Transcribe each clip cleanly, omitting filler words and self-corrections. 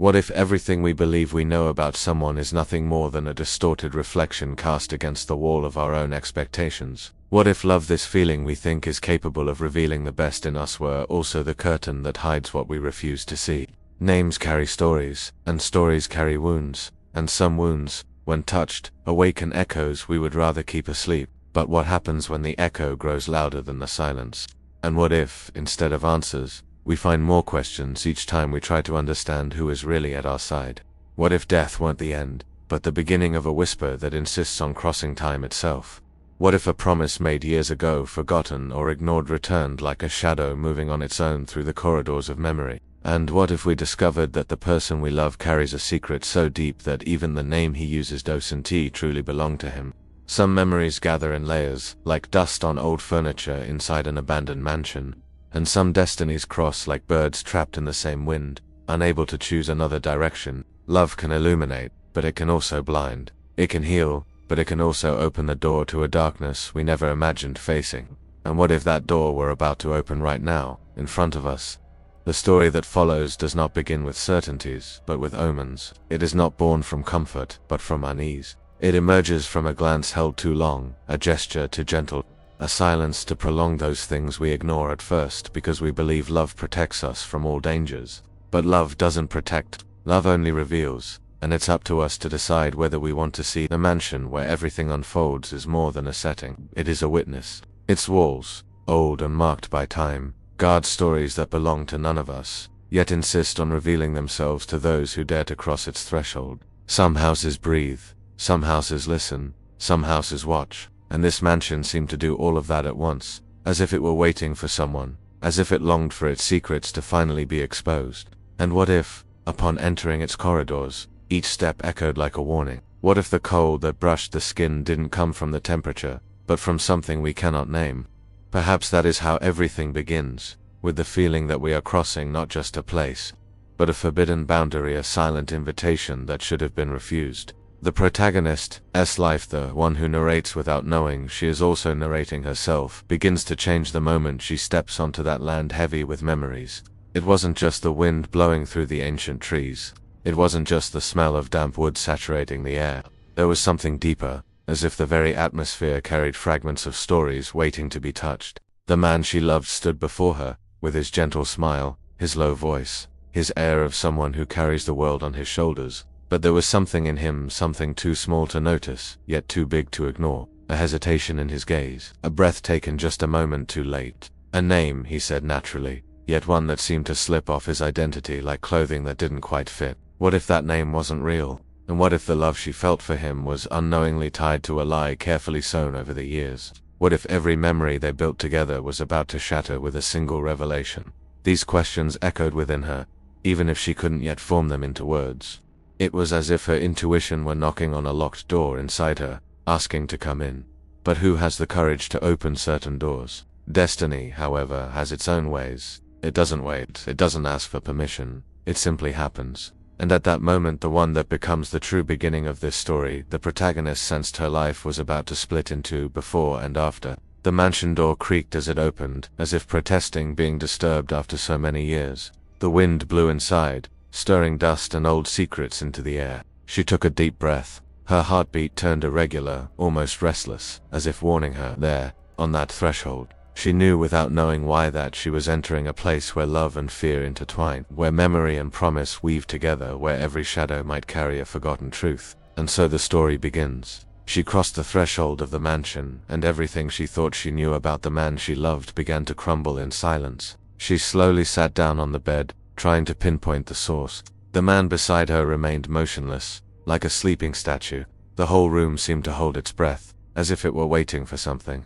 What if everything we believe we know about someone is nothing more than a distorted reflection cast against the wall of our own expectations? What if love, this feeling we think is capable of revealing the best in us, were also the curtain that hides what we refuse to see? Names carry stories, and stories carry wounds, and some wounds, when touched, awaken echoes we would rather keep asleep. But what happens when the echo grows louder than the silence? And what if, instead of answers, we find more questions each time we try to understand who is really at our side? What if death weren't the end, but the beginning of a whisper that insists on crossing time itself? What if a promise made years ago, forgotten or ignored, returned like a shadow moving on its own through the corridors of memory? And what if we discovered that the person we love carries a secret so deep that even the name he uses doesn't truly belong to him? Some memories gather in layers, like dust on old furniture inside an abandoned mansion, and some destinies cross like birds trapped in the same wind, unable to choose another direction. Love can illuminate, but it can also blind. It can heal, but it can also open the door to a darkness we never imagined facing. And what if that door were about to open right now, in front of us? The story that follows does not begin with certainties, but with omens. It is not born from comfort, but from unease. It emerges from a glance held too long, a gesture too gentle, a silence to prolong those things we ignore at first because we believe love protects us from all dangers. But love doesn't protect, love only reveals, and it's up to us to decide whether we want to see the mansion where everything unfolds is more than a setting. It is a witness. Its walls, old and marked by time, guard stories that belong to none of us, yet insist on revealing themselves to those who dare to cross its threshold. Some houses breathe, some houses listen, some houses watch, and this mansion seemed to do all of that at once, as if it were waiting for someone, as if it longed for its secrets to finally be exposed. And what if, upon entering its corridors, each step echoed like a warning? What if the cold that brushed the skin didn't come from the temperature, but from something we cannot name? Perhaps that is how everything begins, with the feeling that we are crossing not just a place, but a forbidden boundary, a silent invitation that should have been refused. The protagonist's life, the one who narrates without knowing she is also narrating herself, begins to change the moment she steps onto that land heavy with memories. It wasn't just the wind blowing through the ancient trees. It wasn't just the smell of damp wood saturating the air. There was something deeper, as if the very atmosphere carried fragments of stories waiting to be touched. The man she loved stood before her, with his gentle smile, his low voice, his air of someone who carries the world on his shoulders. But there was something in him, something too small to notice, yet too big to ignore. A hesitation in his gaze, a breath taken just a moment too late. A name, he said naturally, yet one that seemed to slip off his identity like clothing that didn't quite fit. What if that name wasn't real? And what if the love she felt for him was unknowingly tied to a lie carefully sewn over the years? What if every memory they built together was about to shatter with a single revelation? These questions echoed within her, even if she couldn't yet form them into words. It was as if her intuition were knocking on a locked door inside her, asking to come in. But who has the courage to open certain doors? Destiny, however, has its own ways. It doesn't wait, it doesn't ask for permission, it simply happens. And at that moment, the one that becomes the true beginning of this story, the protagonist sensed her life was about to split in two, before and after. The mansion door creaked as it opened, as if protesting being disturbed after so many years. The wind blew inside, stirring dust and old secrets into the air. She took a deep breath. Her heartbeat turned irregular, almost restless, as if warning her, there, on that threshold. She knew without knowing why that she was entering a place where love and fear intertwine, where memory and promise weave together, where every shadow might carry a forgotten truth. And so the story begins. She crossed the threshold of the mansion, and everything she thought she knew about the man she loved began to crumble in silence. She slowly sat down on the bed, trying to pinpoint the source. The man beside her remained motionless, like a sleeping statue. The whole room seemed to hold its breath, as if it were waiting for something.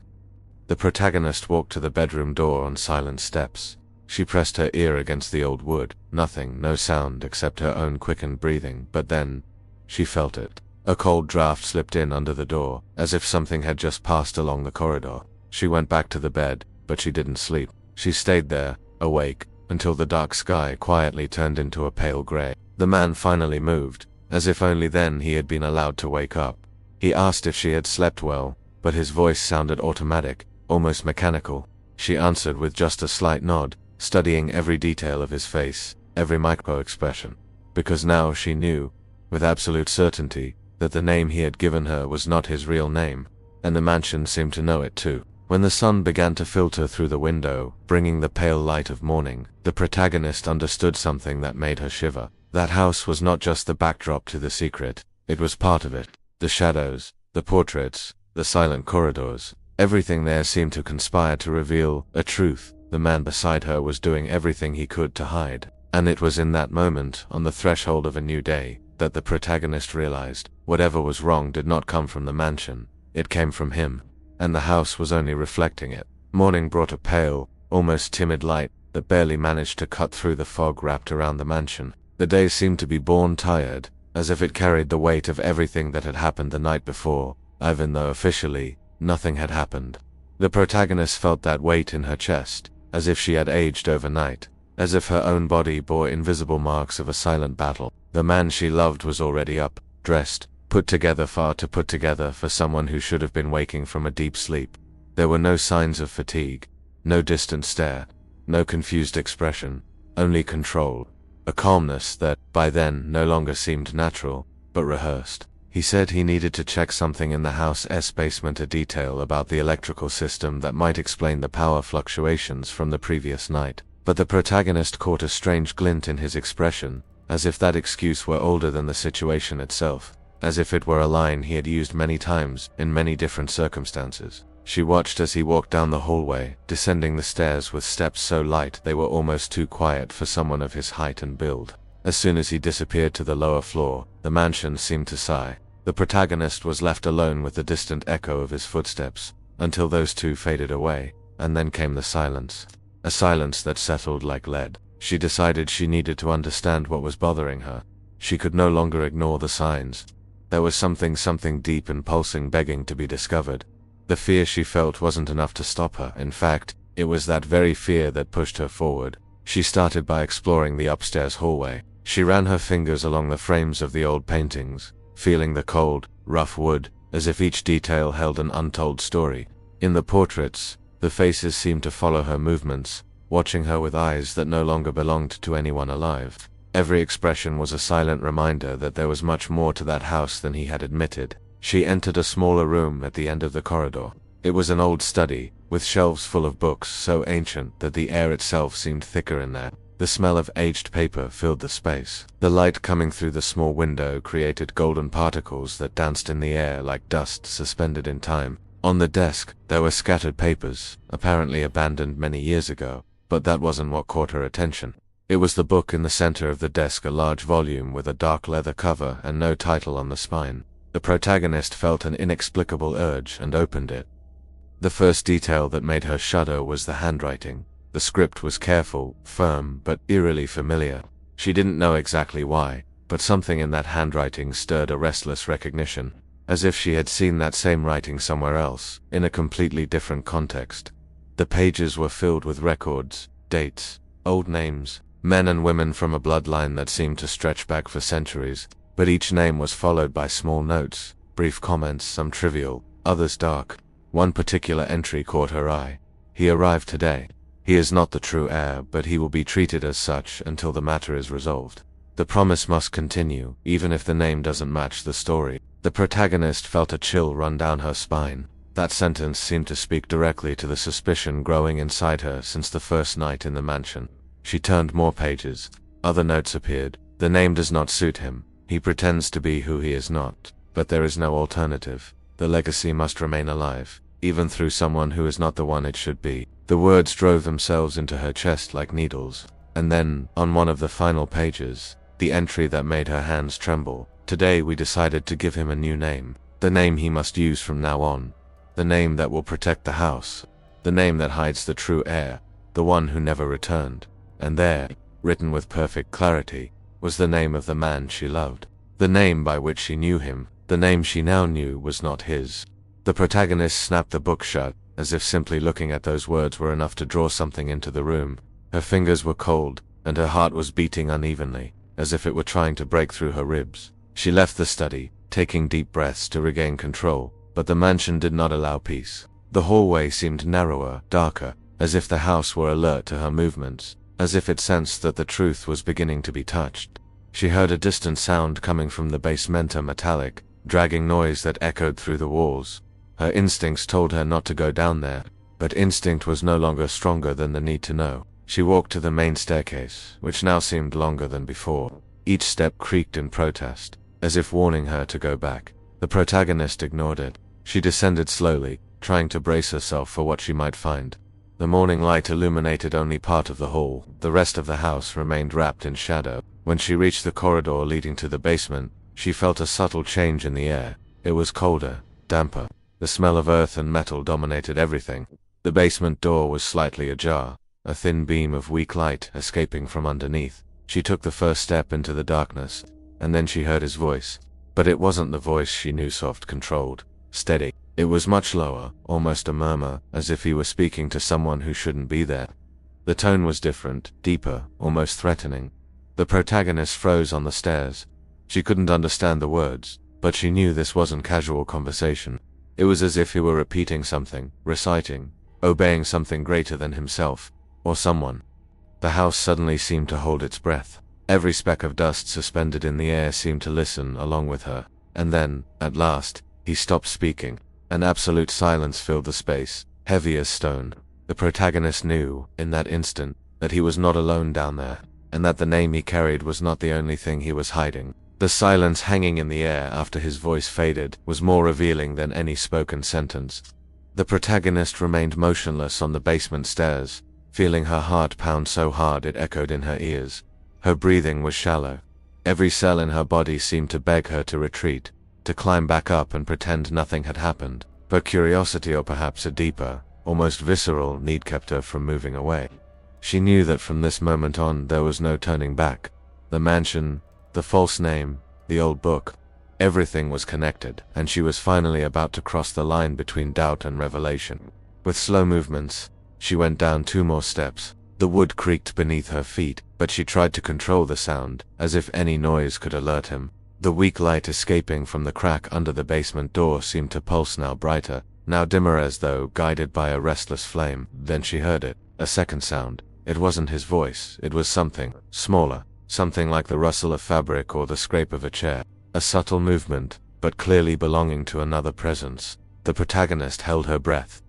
The protagonist walked to the bedroom door on silent steps. She pressed her ear against the old wood. Nothing, no sound except her own quickened breathing. But then, she felt it. A cold draft slipped in under the door, as if something had just passed along the corridor. She went back to the bed, but she didn't sleep. She stayed there, awake, until the dark sky quietly turned into a pale gray. The man finally moved, as if only then he had been allowed to wake up. He asked if she had slept well, but his voice sounded automatic, almost mechanical. She answered with just a slight nod, studying every detail of his face, every micro-expression. because now she knew, with absolute certainty, that the name he had given her was not his real name, and the mansion seemed to know it too. When the sun began to filter through the window, bringing the pale light of morning, the protagonist understood something that made her shiver. That house was not just the backdrop to the secret, it was part of it. The shadows, the portraits, the silent corridors, everything there seemed to conspire to reveal a truth the man beside her was doing everything he could to hide. And it was in that moment, on the threshold of a new day, that the protagonist realized whatever was wrong did not come from the mansion, it came from him. And the house was only reflecting it. Morning brought a pale, almost timid light that barely managed to cut through the fog wrapped around the mansion. The day seemed to be born tired, as if it carried the weight of everything that had happened the night before, even though officially, nothing had happened. The protagonist felt that weight in her chest, as if she had aged overnight, as if her own body bore invisible marks of a silent battle. The man she loved was already up, dressed, put together, far too put together for someone who should have been waking from a deep sleep. There were no signs of fatigue, no distant stare, no confused expression, only control, a calmness that, by then, no longer seemed natural, but rehearsed. He said he needed to check something in the house's basement, a detail about the electrical system that might explain the power fluctuations from the previous night. But the protagonist caught a strange glint in his expression, as if that excuse were older than the situation itself, as if it were a line he had used many times in many different circumstances. She watched as he walked down the hallway, descending the stairs with steps so light they were almost too quiet for someone of his height and build. As soon as he disappeared to the lower floor, the mansion seemed to sigh. The protagonist was left alone with the distant echo of his footsteps, until those two faded away, and then came the silence. A silence that settled like lead. She decided she needed to understand what was bothering her. She could no longer ignore the signs. There was something deep and pulsing begging to be discovered. The fear she felt wasn't enough to stop her. In fact, it was that very fear that pushed her forward. She started by exploring the upstairs hallway. She ran her fingers along the frames of the old paintings, feeling the cold, rough wood, as if each detail held an untold story. In the portraits, the faces seemed to follow her movements, watching her with eyes that no longer belonged to anyone alive. Every expression was a silent reminder that there was much more to that house than he had admitted. She entered a smaller room at the end of the corridor. It was an old study, with shelves full of books so ancient that the air itself seemed thicker in there. The smell of aged paper filled the space. The light coming through the small window created golden particles that danced in the air like dust suspended in time. On the desk, there were scattered papers, apparently abandoned many years ago, but that wasn't what caught her attention. It was the book in the center of the desk, a large volume with a dark leather cover and no title on the spine. The protagonist felt an inexplicable urge and opened it. The first detail that made her shudder was the handwriting. The script was careful, firm, but eerily familiar. She didn't know exactly why, but something in that handwriting stirred a restless recognition, as if she had seen that same writing somewhere else, in a completely different context. The pages were filled with records, dates, old names, men and women from a bloodline that seemed to stretch back for centuries, but each name was followed by small notes, brief comments, some trivial, others dark. One particular entry caught her eye. He arrived today. He is not the true heir, but he will be treated as such until the matter is resolved. The promise must continue, even if the name doesn't match the story. The protagonist felt a chill run down her spine. That sentence seemed to speak directly to the suspicion growing inside her since the first night in the mansion. She turned more pages. Other notes appeared. The name does not suit him. He pretends to be who he is not, but there is no alternative. The legacy must remain alive, even through someone who is not the one it should be. The words drove themselves into her chest like needles. And then, on one of the final pages, the entry that made her hands tremble. Today we decided to give him a new name. The name he must use from now on. The name that will protect the house. The name that hides the true heir, the one who never returned. And there, written with perfect clarity, was the name of the man she loved. The name by which she knew him. The name she now knew was not his. The protagonist snapped the book shut, as if simply looking at those words were enough to draw something into the room. Her fingers were cold, and her heart was beating unevenly, as if it were trying to break through her ribs. She left the study, taking deep breaths to regain control, but the mansion did not allow peace. The hallway seemed narrower, darker, as if the house were alert to her movements, as if it sensed that the truth was beginning to be touched. She heard a distant sound coming from the basement, a metallic, dragging noise that echoed through the walls. Her instincts told her not to go down there, but instinct was no longer stronger than the need to know. She walked to the main staircase, which now seemed longer than before. Each step creaked in protest, as if warning her to go back. The protagonist ignored it. She descended slowly, trying to brace herself for what she might find. The morning light illuminated only part of the hall. The rest of the house remained wrapped in shadow. When she reached the corridor leading to the basement, she felt a subtle change in the air. It was colder, damper. The smell of earth and metal dominated everything. The basement door was slightly ajar, a thin beam of weak light escaping from underneath. She took the first step into the darkness, and then she heard his voice. But it wasn't the voice she knew, soft, controlled, steady. It was much lower, almost a murmur, as if he were speaking to someone who shouldn't be there. The tone was different, deeper, almost threatening. The protagonist froze on the stairs. She couldn't understand the words, but she knew this wasn't casual conversation. It was as if he were repeating something, reciting, obeying something greater than himself, or someone. The house suddenly seemed to hold its breath. Every speck of dust suspended in the air seemed to listen along with her. And then, at last, he stopped speaking. An absolute silence filled the space, heavy as stone. The protagonist knew, in that instant, that he was not alone down there, and that the name he carried was not the only thing he was hiding. The silence hanging in the air after his voice faded was more revealing than any spoken sentence. The protagonist remained motionless on the basement stairs, feeling her heart pound so hard it echoed in her ears. Her breathing was shallow. Every cell in her body seemed to beg her to retreat, to climb back up and pretend nothing had happened. But curiosity, or perhaps a deeper, almost visceral need, kept her from moving away. She knew that from this moment on there was no turning back. The mansion, the false name, the old book, everything was connected, and she was finally about to cross the line between doubt and revelation. With slow movements, she went down 2 more steps. The wood creaked beneath her feet, but she tried to control the sound, as if any noise could alert him. The weak light escaping from the crack under the basement door seemed to pulse, now brighter, now dimmer, as though guided by a restless flame. Then she heard it, a second sound. It wasn't his voice, it was something smaller, something like the rustle of fabric or the scrape of a chair. A subtle movement, but clearly belonging to another presence. The protagonist held her breath.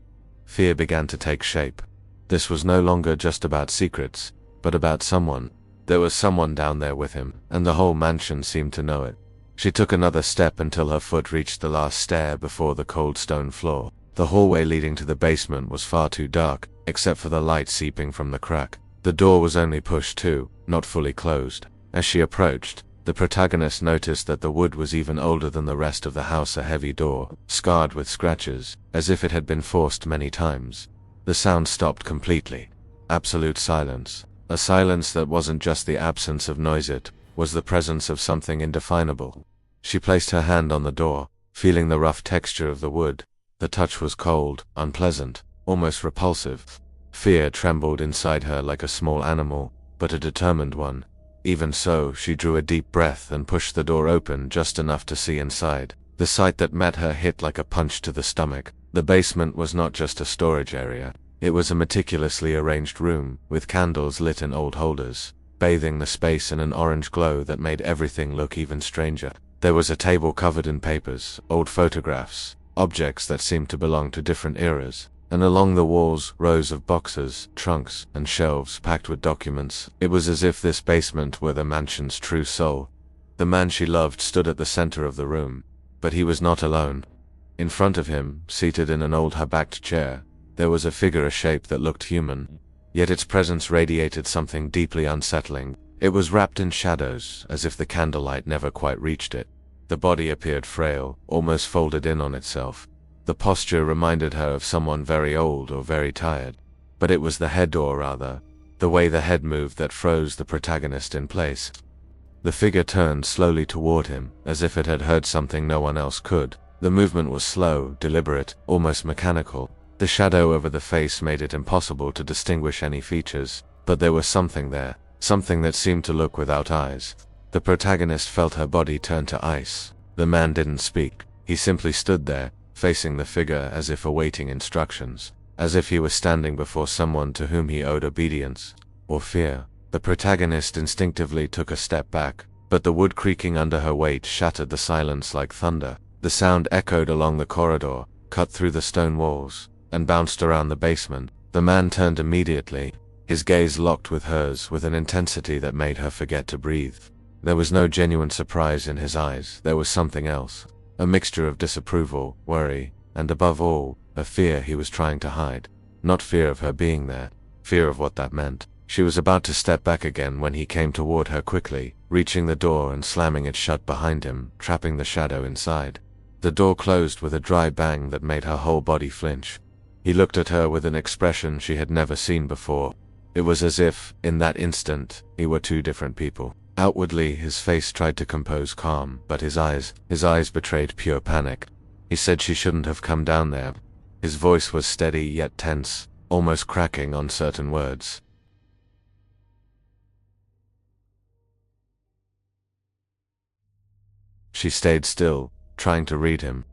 Fear began to take shape. This was no longer just about secrets, but about someone. There was someone down there with him, and the whole mansion seemed to know it. She took another step until her foot reached the last stair before the cold stone floor. The hallway leading to the basement was far too dark, except for the light seeping from the crack. The door was only pushed to, not fully closed. As she approached, the protagonist noticed that the wood was even older than the rest of the house, a heavy door, scarred with scratches, as if it had been forced many times. The sound stopped completely. Absolute silence. A silence that wasn't just the absence of noise, it was the presence of something indefinable. She placed her hand on the door, feeling the rough texture of the wood. The touch was cold, unpleasant, almost repulsive. Fear trembled inside her like a small animal, but a determined one. Even so, she drew a deep breath and pushed the door open just enough to see inside. The sight that met her hit like a punch to the stomach. The basement was not just a storage area. It was a meticulously arranged room, with candles lit in old holders, bathing the space in an orange glow that made everything look even stranger. There was a table covered in papers, old photographs, objects that seemed to belong to different eras, and along the walls rows of boxes, trunks, and shelves packed with documents. It was as if this basement were the mansion's true soul. The man she loved stood at the center of the room, but he was not alone. In front of him, seated in an old high-backed chair, there was a figure, a shape that looked human, yet its presence radiated something deeply unsettling. It was wrapped in shadows, as if the candlelight never quite reached it. The body appeared frail, almost folded in on itself. The posture reminded her of someone very old or very tired. But it was the head, or rather, the way the head moved, that froze the protagonist in place. The figure turned slowly toward him, as if it had heard something no one else could. The movement was slow, deliberate, almost mechanical. The shadow over the face made it impossible to distinguish any features, but there was something there, something that seemed to look without eyes. The protagonist felt her body turn to ice. The man didn't speak. He simply stood there, facing the figure as if awaiting instructions, as if he was standing before someone to whom he owed obedience, or fear. The protagonist instinctively took a step back, but the wood creaking under her weight shattered the silence like thunder. The sound echoed along the corridor, cut through the stone walls, and bounced around the basement. The man turned immediately, his gaze locked with hers with an intensity that made her forget to breathe. There was no genuine surprise in his eyes, there was something else. A mixture of disapproval, worry, and above all, a fear he was trying to hide. Not fear of her being there, fear of what that meant. She was about to step back again when he came toward her quickly, reaching the door and slamming it shut behind him, trapping the shadow inside. The door closed with a dry bang that made her whole body flinch. He looked at her with an expression she had never seen before. It was as if, in that instant, he were two different people. Outwardly, his face tried to compose calm, but his eyes betrayed pure panic. He said she shouldn't have come down there. His voice was steady yet tense, almost cracking on certain words. She stayed still, trying to read him.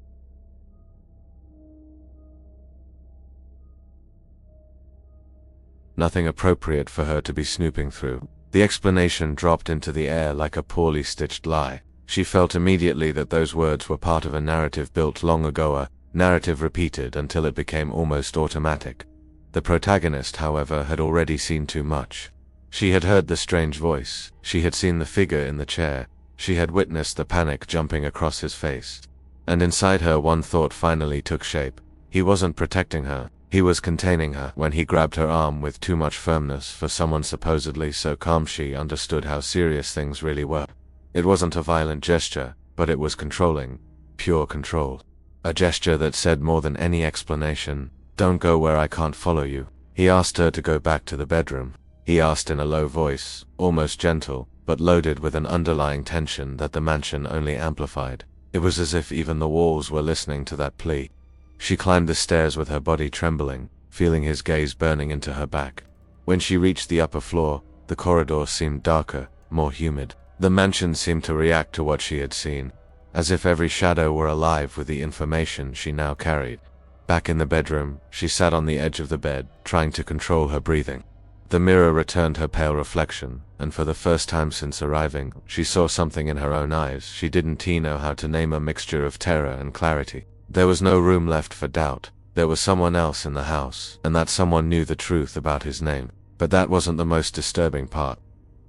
Nothing appropriate for her to be snooping through. The explanation dropped into the air like a poorly stitched lie. She felt immediately that those words were part of a narrative built long ago, a narrative repeated until it became almost automatic. The protagonist, however, had already seen too much. She had heard the strange voice, she had seen the figure in the chair, she had witnessed the panic jumping across his face. And inside her one thought finally took shape. He wasn't protecting her. He was containing her. When he grabbed her arm with too much firmness for someone supposedly so calm, she understood how serious things really were. It wasn't a violent gesture, but it was controlling, pure control. A gesture that said more than any explanation, "Don't go where I can't follow you." He asked her to go back to the bedroom. He asked in a low voice, almost gentle, but loaded with an underlying tension that the mansion only amplified. It was as if even the walls were listening to that plea. She climbed the stairs with her body trembling, feeling his gaze burning into her back. When she reached the upper floor, the corridor seemed darker, more humid. The mansion seemed to react to what she had seen, as if every shadow were alive with the information she now carried. Back in the bedroom, she sat on the edge of the bed, trying to control her breathing. The mirror returned her pale reflection, and for the first time since arriving, she saw something in her own eyes she didn't know how to name, a mixture of terror and clarity. There was no room left for doubt. There was someone else in the house, and that someone knew the truth about his name. But that wasn't the most disturbing part.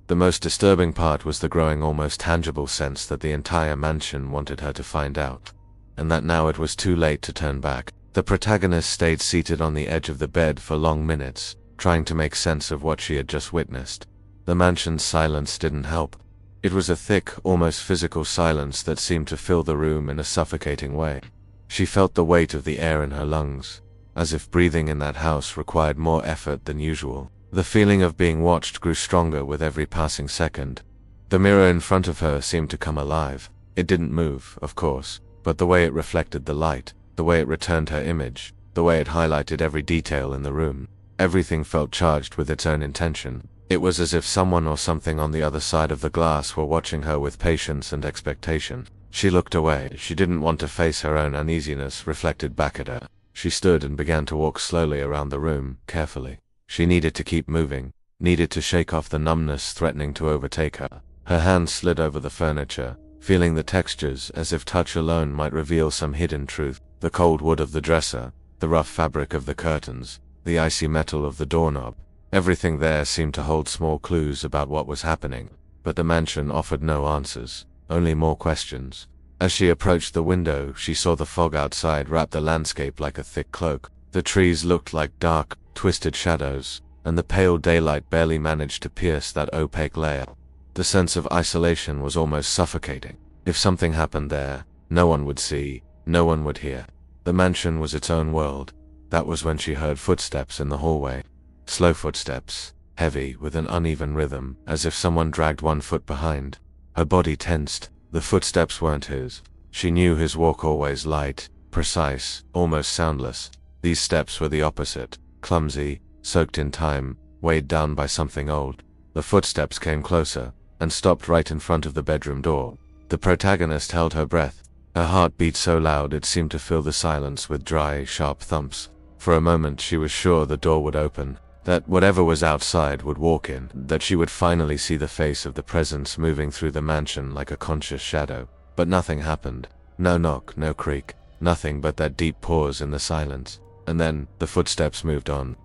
The most disturbing part was the growing, almost tangible sense that the entire mansion wanted her to find out, and that now it was too late to turn back. The protagonist stayed seated on the edge of the bed for long minutes, trying to make sense of what she had just witnessed. The mansion's silence didn't help. It was a thick, almost physical silence that seemed to fill the room in a suffocating way. She felt the weight of the air in her lungs, as if breathing in that house required more effort than usual. The feeling of being watched grew stronger with every passing second. The mirror in front of her seemed to come alive. It didn't move, of course, but the way it reflected the light, the way it returned her image, the way it highlighted every detail in the room, everything felt charged with its own intention. It was as if someone or something on the other side of the glass were watching her with patience and expectation. She looked away. She didn't want to face her own uneasiness reflected back at her. She stood and began to walk slowly around the room, carefully. She needed to keep moving, needed to shake off the numbness threatening to overtake her. Her hands slid over the furniture, feeling the textures as if touch alone might reveal some hidden truth. The cold wood of the dresser, the rough fabric of the curtains, the icy metal of the doorknob. Everything there seemed to hold small clues about what was happening, but the mansion offered no answers, only more questions. As she approached the window, she saw the fog outside wrap the landscape like a thick cloak. The trees looked like dark, twisted shadows, and the pale daylight barely managed to pierce that opaque layer. The sense of isolation was almost suffocating. If something happened there, no one would see, no one would hear. The mansion was its own world. That was when she heard footsteps in the hallway. Slow footsteps, heavy, with an uneven rhythm, as if someone dragged one foot behind. Her body tensed. The footsteps weren't his. She knew his walk always light, precise, almost soundless. These steps were the opposite, clumsy, soaked in time, weighed down by something old. The footsteps came closer, and stopped right in front of the bedroom door. The protagonist held her breath. Her heart beat so loud it seemed to fill the silence with dry, sharp thumps. For a moment she was sure the door would open, that whatever was outside would walk in, that she would finally see the face of the presence moving through the mansion like a conscious shadow. But nothing happened. No knock, no creak, nothing but that deep pause in the silence. And then the footsteps moved on,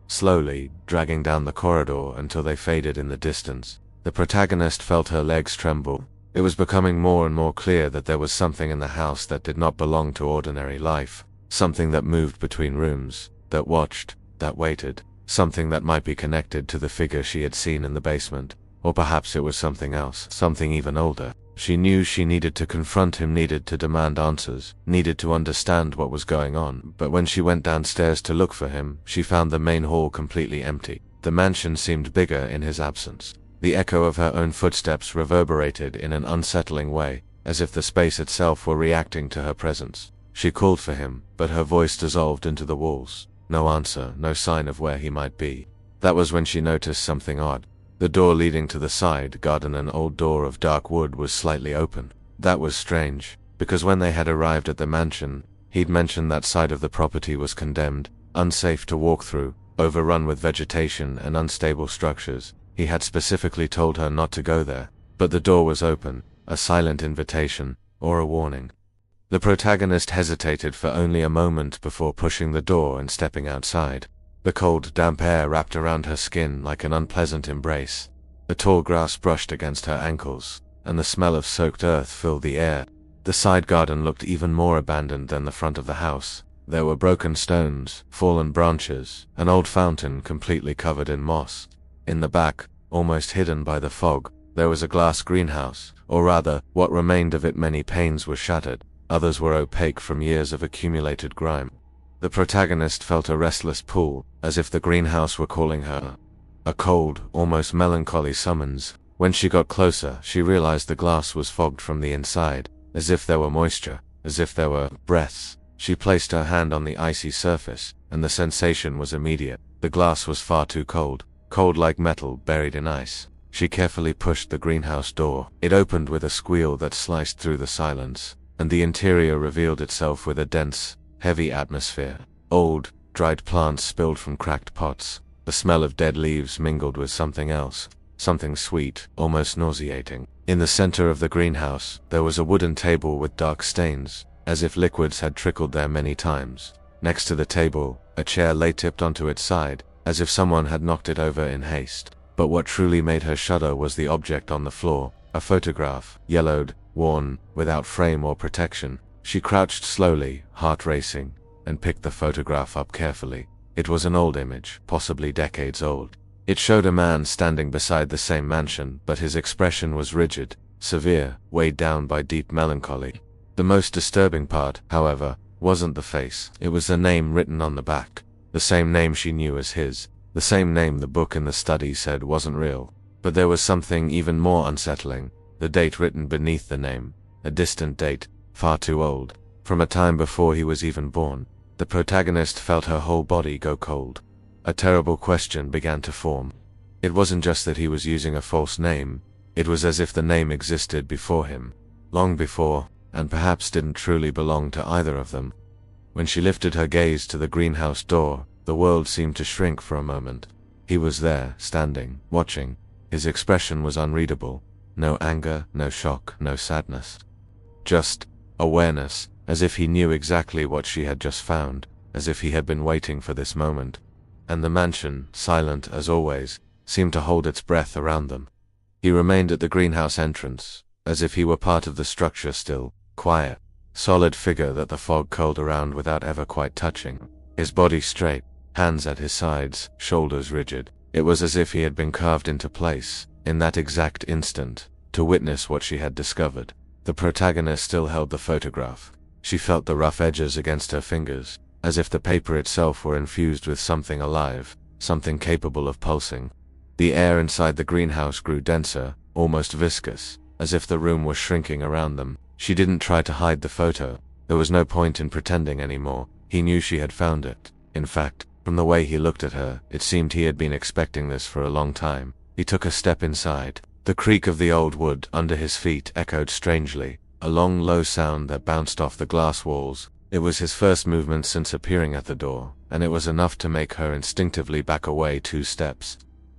slowly, dragging down the corridor until they faded in the distance. The protagonist felt her legs tremble. It was becoming more and more clear that there was something in the house that did not belong to ordinary life, something that moved between rooms, that watched, that waited, something that might be connected to the figure she had seen in the basement. Or perhaps it was something else, something even older. She knew she needed to confront him, needed to demand answers, needed to understand what was going on. But when she went downstairs to look for him, she found the main hall completely empty. The mansion seemed bigger in his absence. The echo of her own footsteps reverberated in an unsettling way, as if the space itself were reacting to her presence. She called for him, but her voice dissolved into the walls. No answer, no sign of where he might be. That was when she noticed something odd. The door leading to the side garden, an old door of dark wood, was slightly open. That was strange, because when they had arrived at the mansion, he'd mentioned that side of the property was condemned, unsafe to walk through, overrun with vegetation and unstable structures. He had specifically told her not to go there, but the door was open, a silent invitation, or a warning. The protagonist hesitated for only a moment before pushing the door and stepping outside. The cold, damp air wrapped around her skin like an unpleasant embrace. The tall grass brushed against her ankles, and the smell of soaked earth filled the air. The side garden looked even more abandoned than the front of the house. There were broken stones, fallen branches, an old fountain completely covered in moss. In the back, almost hidden by the fog, there was a glass greenhouse, or rather, what remained of it. Many panes were shattered, others were opaque from years of accumulated grime. The protagonist felt a restless pull, as if the greenhouse were calling her. A cold, almost melancholy summons. When she got closer, she realized the glass was fogged from the inside, as if there were moisture, as if there were breaths. She placed her hand on the icy surface, and the sensation was immediate. The glass was far too cold, cold like metal buried in ice. She carefully pushed the greenhouse door. It opened with a squeal that sliced through the silence, and the interior revealed itself with a dense, heavy atmosphere. Old, dried plants spilled from cracked pots. The smell of dead leaves mingled with something else, something sweet, almost nauseating. In the center of the greenhouse, there was a wooden table with dark stains, as if liquids had trickled there many times. Next to the table, a chair lay tipped onto its side, as if someone had knocked it over in haste. But what truly made her shudder was the object on the floor, a photograph, yellowed, worn, without frame or protection. She crouched slowly, heart racing, and picked the photograph up carefully. It was an old image, possibly decades old. It showed a man standing beside the same mansion, but his expression was rigid, severe, weighed down by deep melancholy. The most disturbing part, however, wasn't the face. It was the name written on the back. The same name she knew as his. The same name the book in the study said wasn't real. But there was something even more unsettling. The date written beneath the name. A distant date, far too old, from a time before he was even born. The protagonist felt her whole body go cold. A terrible question began to form. It wasn't just that he was using a false name, it was as if the name existed before him, long before, and perhaps didn't truly belong to either of them. When she lifted her gaze to the greenhouse door, the world seemed to shrink for a moment. He was there, standing, watching. His expression was unreadable. No anger, no shock, no sadness. Just awareness, as if he knew exactly what she had just found, as if he had been waiting for this moment. And the mansion, silent as always, seemed to hold its breath around them. He remained at the greenhouse entrance, as if he were part of the structure still, quiet, solid figure that the fog curled around without ever quite touching. His body straight, hands at his sides, shoulders rigid. It was as if he had been carved into place, in that exact instant, to witness what she had discovered. The protagonist still held the photograph. She felt the rough edges against her fingers, as if the paper itself were infused with something alive, something capable of pulsing. The air inside the greenhouse grew denser, almost viscous, as if the room was shrinking around them. She didn't try to hide the photo. There was no point in pretending anymore. He knew she had found it. In fact, from the way he looked at her, it seemed he had been expecting this for a long time. He took a step inside. The creak of the old wood under his feet echoed strangely, a long low sound that bounced off the glass walls, It was his first movement since appearing at the door, and it was enough to make her instinctively back away 2 steps.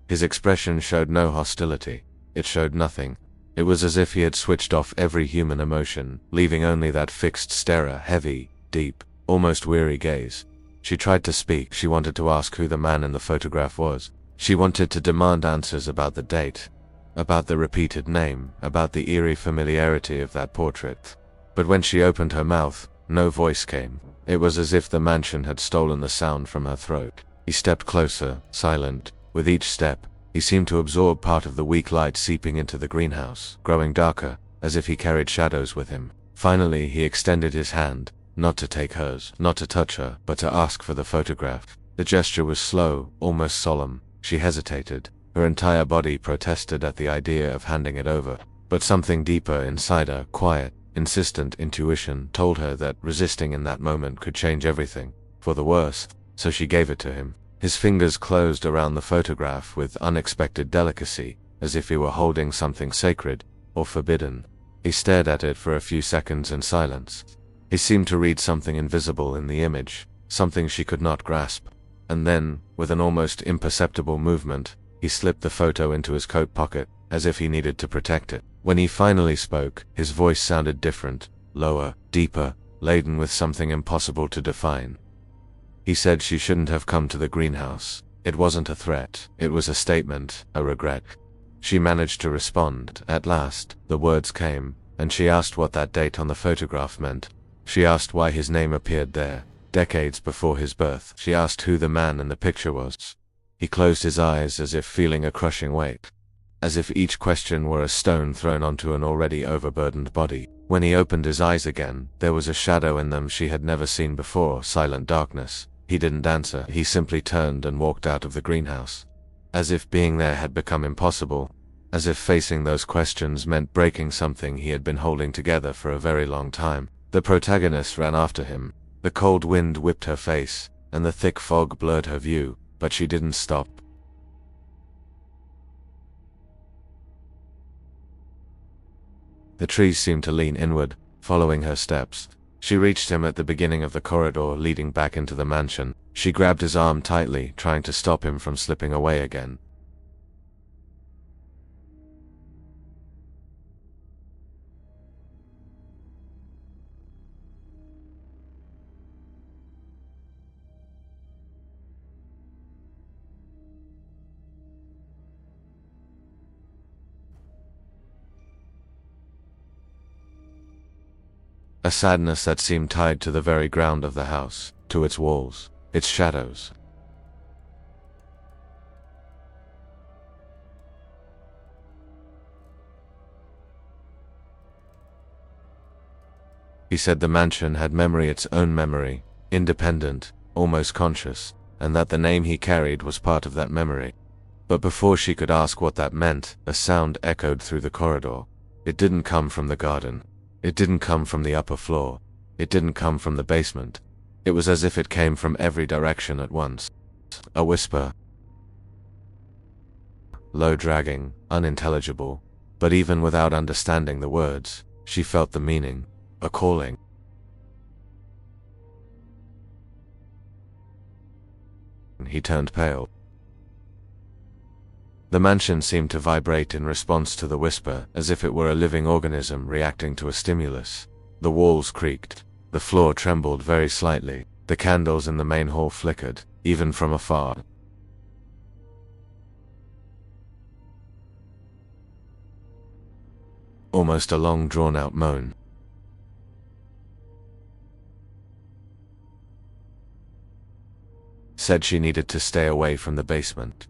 His expression showed no hostility. It showed nothing. It was as if he had switched off every human emotion, leaving only that fixed stare, heavy, deep, almost weary gaze. She tried to speak. She wanted to ask who the man in the photograph was. She wanted to demand answers about the date, about the repeated name, about the eerie familiarity of that portrait. But when she opened her mouth, no voice came. It was as if the mansion had stolen the sound from her throat. He stepped closer, silent. With each step, he seemed to absorb part of the weak light seeping into the greenhouse, growing darker, as if he carried shadows with him. Finally, he extended his hand, not to take hers, not to touch her, but to ask for the photograph. The gesture was slow, almost solemn. She hesitated. Her entire body protested at the idea of handing it over. But something deeper inside her, quiet, insistent intuition, told her that resisting in that moment could change everything, for the worse, so she gave it to him. His fingers closed around the photograph with unexpected delicacy, as if he were holding something sacred, or forbidden. He stared at it for a few seconds in silence. He seemed to read something invisible in the image, something she could not grasp. And then, with an almost imperceptible movement, he slipped the photo into his coat pocket, as if he needed to protect it. When he finally spoke, his voice sounded different, lower, deeper, laden with something impossible to define. He said she shouldn't have come to the greenhouse. It wasn't a threat. It was a statement, a regret. She managed to respond. At last, the words came, and she asked what that date on the photograph meant. She asked why his name appeared there, decades before his birth. She asked who the man in the picture was. He closed his eyes as if feeling a crushing weight, as if each question were a stone thrown onto an already overburdened body. When he opened his eyes again, there was a shadow in them she had never seen before, silent darkness. He didn't answer. He simply turned and walked out of the greenhouse. As if being there had become impossible, as if facing those questions meant breaking something he had been holding together for a very long time. The protagonist ran after him. The cold wind whipped her face, and the thick fog blurred her view, but she didn't stop. The trees seemed to lean inward, following her steps. She reached him at the beginning of the corridor leading back into the mansion. She grabbed his arm tightly, trying to stop him from slipping away again. A sadness that seemed tied to the very ground of the house, to its walls, its shadows. He said the mansion had memory, its own memory, independent, almost conscious, and that the name he carried was part of that memory. But before she could ask what that meant, a sound echoed through the corridor. It didn't come from the garden. It didn't come from the upper floor. It didn't come from the basement. It was as if it came from every direction at once. A whisper. Low, dragging, unintelligible. But even without understanding the words, she felt the meaning. A calling. He turned pale. The mansion seemed to vibrate in response to the whisper, as if it were a living organism reacting to a stimulus. The walls creaked. The floor trembled very slightly. The candles in the main hall flickered, even from afar. Almost a long drawn-out moan. Said she needed to stay away from the basement.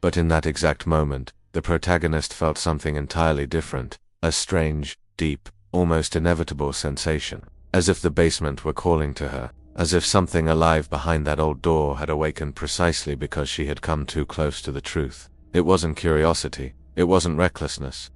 But in that exact moment, the protagonist felt something entirely different, a strange, deep, almost inevitable sensation, as if the basement were calling to her, as if something alive behind that old door had awakened precisely because she had come too close to the truth. It wasn't curiosity, it wasn't recklessness.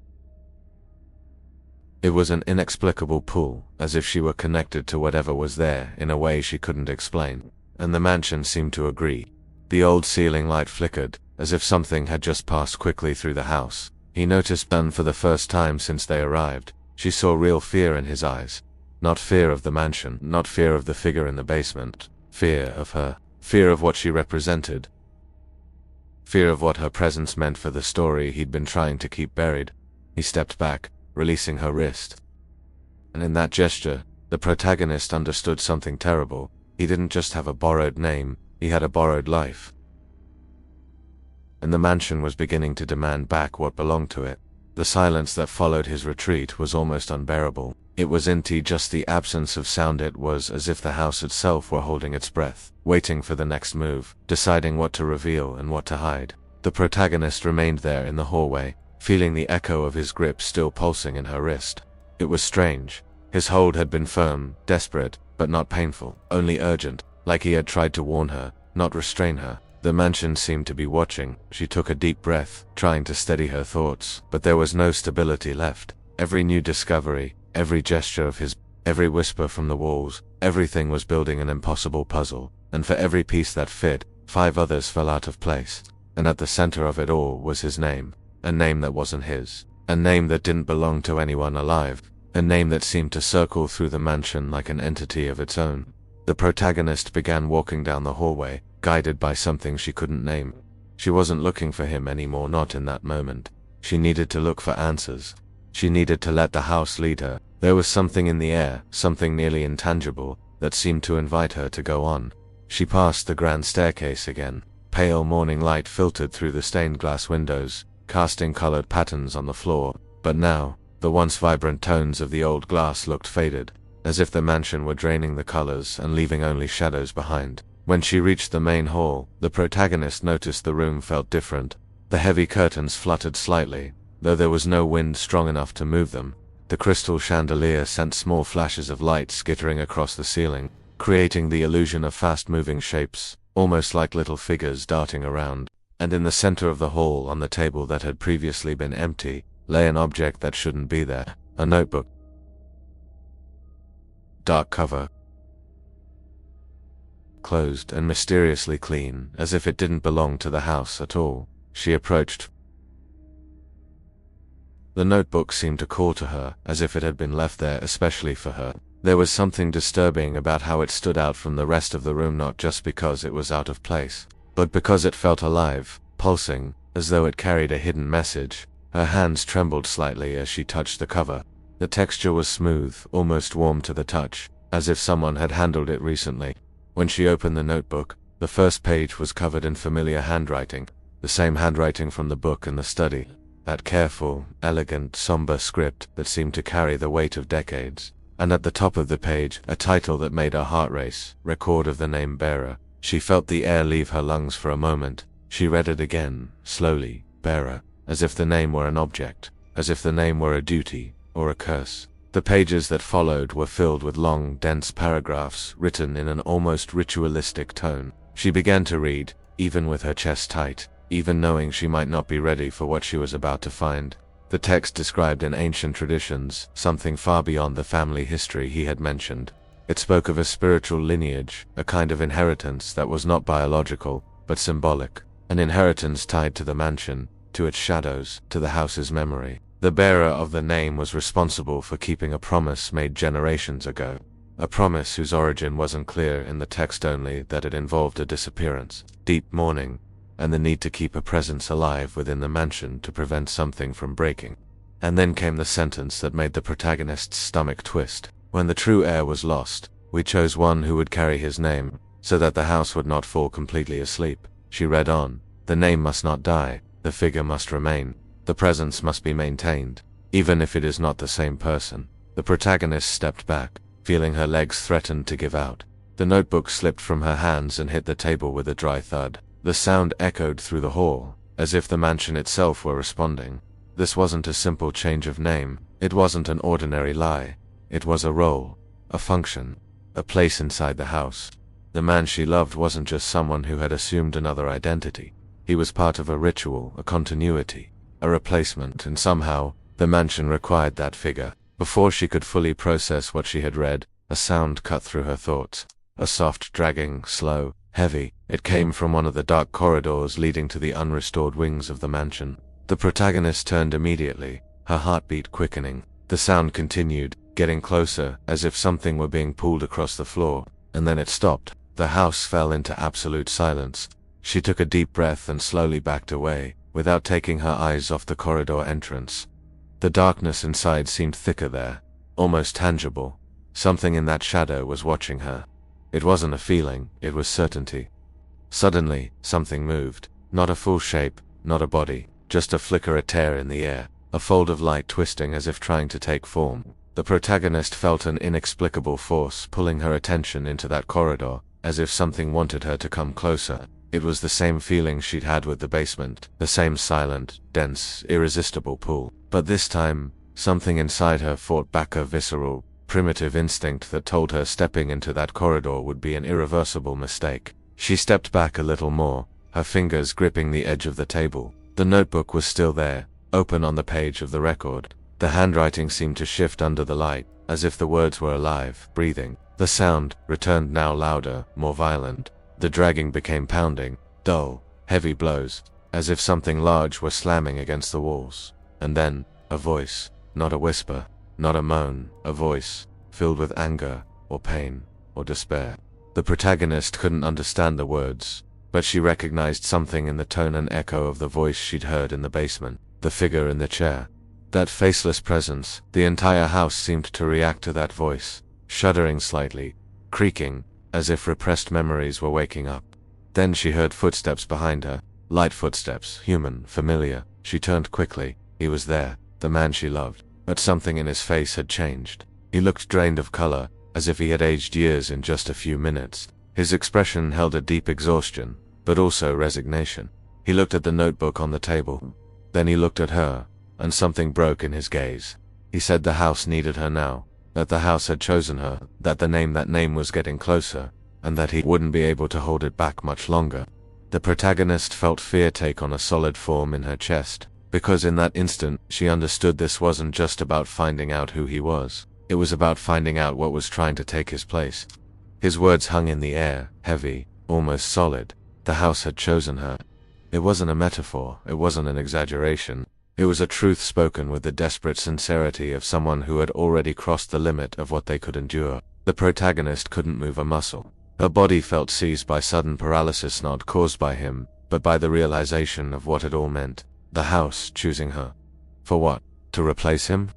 It was an inexplicable pull, as if she were connected to whatever was there in a way she couldn't explain. And the mansion seemed to agree. The old ceiling light flickered, as if something had just passed quickly through the house. He noticed Ben for the first time since they arrived. She saw real fear in his eyes. Not fear of the mansion, not fear of the figure in the basement. Fear of her. Fear of what she represented. Fear of what her presence meant for the story he'd been trying to keep buried. He stepped back, releasing her wrist. And in that gesture, the protagonist understood something terrible. He didn't just have a borrowed name, he had a borrowed life. And the mansion was beginning to demand back what belonged to it. The silence that followed his retreat was almost unbearable. It was empty, just the absence of sound. It was as if the house itself were holding its breath, waiting for the next move, deciding what to reveal and what to hide. The protagonist remained there in the hallway, feeling the echo of his grip still pulsing in her wrist. It was strange. His hold had been firm, desperate, but not painful, only urgent, like he had tried to warn her, not restrain her. The mansion seemed to be watching. She took a deep breath, trying to steady her thoughts, but there was no stability left. Every new discovery, every gesture of his, every whisper from the walls, everything was building an impossible puzzle, and for every piece that fit, 5 others fell out of place. And at the center of it all was his name, a name that wasn't his, a name that didn't belong to anyone alive, a name that seemed to circle through the mansion like an entity of its own. The protagonist began walking down the hallway, guided by something she couldn't name. She wasn't looking for him anymore, not in that moment. She needed to look for answers. She needed to let the house lead her. There was something in the air, something nearly intangible, that seemed to invite her to go on. She passed the grand staircase again. Pale morning light filtered through the stained glass windows, casting colored patterns on the floor. But now, the once vibrant tones of the old glass looked faded, as if the mansion were draining the colors and leaving only shadows behind. When she reached the main hall, the protagonist noticed the room felt different. The heavy curtains fluttered slightly, though there was no wind strong enough to move them. The crystal chandelier sent small flashes of light skittering across the ceiling, creating the illusion of fast-moving shapes, almost like little figures darting around. And in the center of the hall, on the table that had previously been empty, lay an object that shouldn't be there, a notebook. Dark cover. Closed and mysteriously clean, as if it didn't belong to the house at all. She approached. The notebook seemed to call to her, as if it had been left there especially for her. There was something disturbing about how it stood out from the rest of the room, not just because it was out of place, but because it felt alive, pulsing, as though it carried a hidden message. Her hands trembled slightly as she touched the cover. The texture was smooth, almost warm to the touch, as if someone had handled it recently. When she opened the notebook, the first page was covered in familiar handwriting, the same handwriting from the book and the study. That careful, elegant, somber script that seemed to carry the weight of decades. And at the top of the page, a title that made her heart race, Record of the Name Bearer. She felt the air leave her lungs for a moment. She read it again, slowly, Bearer, as if the name were an object, as if the name were a duty, or a curse. The pages that followed were filled with long, dense paragraphs, written in an almost ritualistic tone. She began to read, even with her chest tight, even knowing she might not be ready for what she was about to find. The text described in ancient traditions, something far beyond the family history he had mentioned. It spoke of a spiritual lineage, a kind of inheritance that was not biological, but symbolic. An inheritance tied to the mansion, to its shadows, to the house's memory. The bearer of the name was responsible for keeping a promise made generations ago. A promise whose origin wasn't clear in the text, only that it involved a disappearance, deep mourning, and the need to keep a presence alive within the mansion to prevent something from breaking. And then came the sentence that made the protagonist's stomach twist. When the true heir was lost, we chose one who would carry his name, so that the house would not fall completely asleep. She read on. The name must not die, the figure must remain. The presence must be maintained, even if it is not the same person. The protagonist stepped back, feeling her legs threaten to give out. The notebook slipped from her hands and hit the table with a dry thud. The sound echoed through the hall, as if the mansion itself were responding. This wasn't a simple change of name. It wasn't an ordinary lie. It was a role, a function, a place inside the house. The man she loved wasn't just someone who had assumed another identity. He was part of a ritual, a continuity, a replacement, and somehow, the mansion required that figure. Before she could fully process what she had read, a sound cut through her thoughts. A soft dragging, slow, heavy. It came from one of the dark corridors leading to the unrestored wings of the mansion. The protagonist turned immediately, her heartbeat quickening. The sound continued, getting closer, as if something were being pulled across the floor, and then it stopped. The house fell into absolute silence. She took a deep breath and slowly backed away, without taking her eyes off the corridor entrance. The darkness inside seemed thicker there, almost tangible. Something in that shadow was watching her. It wasn't a feeling, it was certainty. Suddenly, something moved. Not a full shape, not a body, just a flicker, a tear in the air, a fold of light twisting as if trying to take form. The protagonist felt an inexplicable force pulling her attention into that corridor, as if something wanted her to come closer. It was the same feeling she'd had with the basement, the same silent, dense, irresistible pull. But this time, something inside her fought back, a visceral, primitive instinct that told her stepping into that corridor would be an irreversible mistake. She stepped back a little more, her fingers gripping the edge of the table. The notebook was still there, open on the page of the record. The handwriting seemed to shift under the light, as if the words were alive, breathing. The sound returned, now louder, more violent. The dragging became pounding, dull, heavy blows, as if something large were slamming against the walls. And then, a voice, not a whisper, not a moan, a voice, filled with anger, or pain, or despair. The protagonist couldn't understand the words, but she recognized something in the tone and echo of the voice she'd heard in the basement, the figure in the chair. That faceless presence. The entire house seemed to react to that voice, shuddering slightly, creaking, as if repressed memories were waking up. Then she heard footsteps behind her, light footsteps, human, familiar. She turned quickly. He was there, the man she loved, but something in his face had changed. He looked drained of color, as if he had aged years in just a few minutes. His expression held a deep exhaustion, but also resignation. He looked at the notebook on the table. Then he looked at her, and something broke in his gaze. He said the house needed her now, that the house had chosen her, that name was getting closer, and that he wouldn't be able to hold it back much longer. The protagonist felt fear take on a solid form in her chest, because in that instant she understood this wasn't just about finding out who he was. It was about finding out what was trying to take his place. His words hung in the air, heavy, almost solid. The house had chosen her. It wasn't a metaphor, it wasn't an exaggeration. It was a truth spoken with the desperate sincerity of someone who had already crossed the limit of what they could endure. The protagonist couldn't move a muscle. Her body felt seized by sudden paralysis, not caused by him, but by the realization of what it all meant. The house choosing her. For what? To replace him?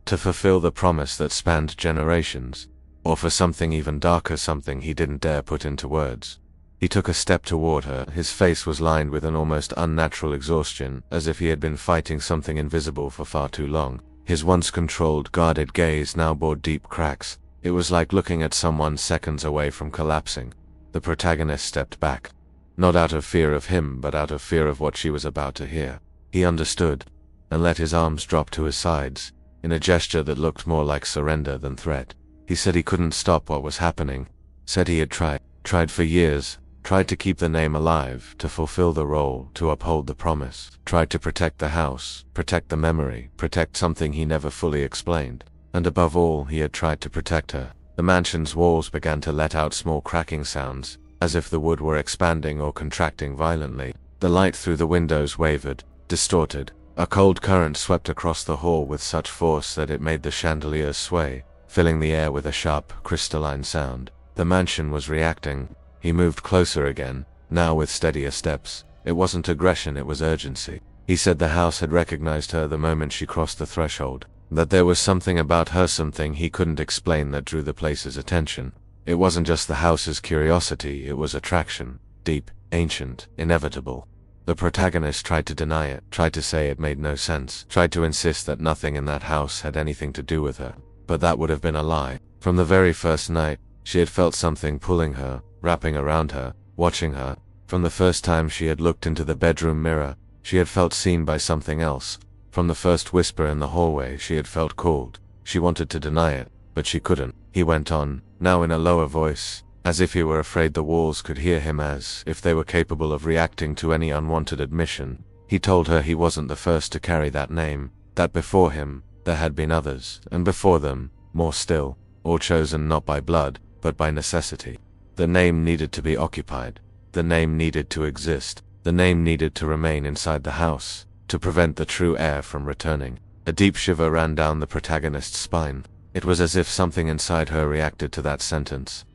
To fulfill the promise that spanned generations? Or for something even darker, something he didn't dare put into words? He took a step toward her. His face was lined with an almost unnatural exhaustion, as if he had been fighting something invisible for far too long. His once controlled, guarded gaze now bore deep cracks. It was like looking at someone seconds away from collapsing. The protagonist stepped back. Not out of fear of him, but out of fear of what she was about to hear. He understood, and let his arms drop to his sides, in a gesture that looked more like surrender than threat. He said he couldn't stop what was happening. Said he had tried for years. Tried to keep the name alive, to fulfill the role, to uphold the promise. Tried to protect the house, protect the memory, protect something he never fully explained. And above all, he had tried to protect her. The mansion's walls began to let out small cracking sounds, as if the wood were expanding or contracting violently. The light through the windows wavered, distorted. A cold current swept across the hall with such force that it made the chandeliers sway, filling the air with a sharp, crystalline sound. The mansion was reacting. He moved closer again, now with steadier steps. It wasn't aggression, it was urgency. He said the house had recognized her the moment she crossed the threshold. That there was something about her, something he couldn't explain, that drew the place's attention. It wasn't just the house's curiosity, it was attraction. Deep, ancient, inevitable. The protagonist tried to deny it, tried to say it made no sense, tried to insist that nothing in that house had anything to do with her. But that would have been a lie. From the very first night, she had felt something pulling her, wrapping around her, watching her. From the first time she had looked into the bedroom mirror, she had felt seen by something else. From the first whisper in the hallway, she had felt called. She wanted to deny it, but she couldn't. He went on, now in a lower voice, as if he were afraid the walls could hear him, as if they were capable of reacting to any unwanted admission. He told her he wasn't the first to carry that name, that before him, there had been others, and before them, more still, all chosen not by blood, but by necessity. The name needed to be occupied. The name needed to exist. The name needed to remain inside the house, to prevent the true heir from returning. A deep shiver ran down the protagonist's spine. It was as if something inside her reacted to that sentence.